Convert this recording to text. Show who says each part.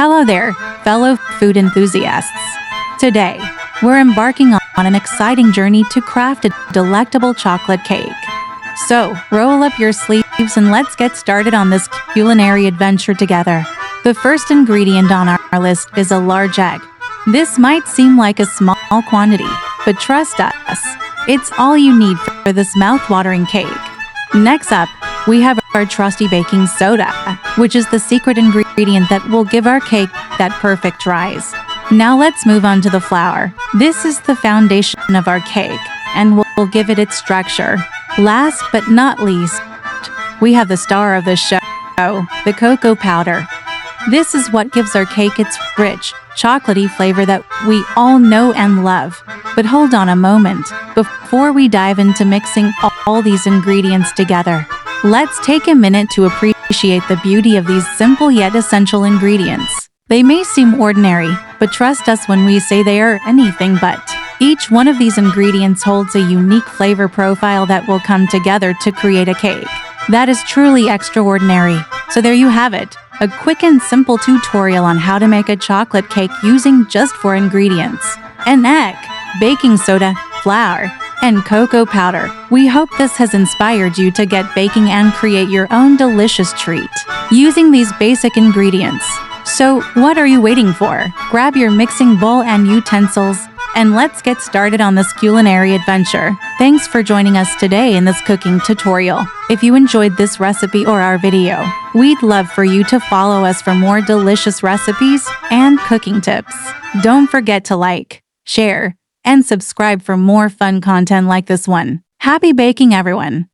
Speaker 1: Hello there, fellow food enthusiasts. Today, we're embarking on an exciting journey to craft a delectable chocolate cake. So, roll up your sleeves and let's get started on this culinary adventure together. The first ingredient on our list is a large egg. This might seem like a small quantity, but trust us, it's all you need for this mouth-watering cake. Next up, we have our trusty baking soda, which is the secret ingredient that will give our cake that perfect rise. Now let's move on to the flour. This is the foundation of our cake, and will give it its structure. Last but not least, we have the star of the show, the cocoa powder. This is what gives our cake its rich, chocolatey flavor that we all know and love. But hold on a moment, before we dive into mixing all these ingredients together, let's take a minute to appreciate the beauty of these simple yet essential ingredients. They may seem ordinary, but trust us when we say they are anything but. Each one of these ingredients holds a unique flavor profile that will come together to create a cake that is truly extraordinary. So there you have it, a quick and simple tutorial on how to make a chocolate cake using just 4 ingredients: an egg, baking soda, flour, and cocoa powder. We hope this has inspired you to get baking and create your own delicious treat using these basic ingredients. So, what are you waiting for? Grab your mixing bowl and utensils, and let's get started on this culinary adventure. Thanks for joining us today in this cooking tutorial. If you enjoyed this recipe or our video, we'd love for you to follow us for more delicious recipes and cooking tips. Don't forget to like, share, and subscribe for more fun content like this one. Happy baking, everyone!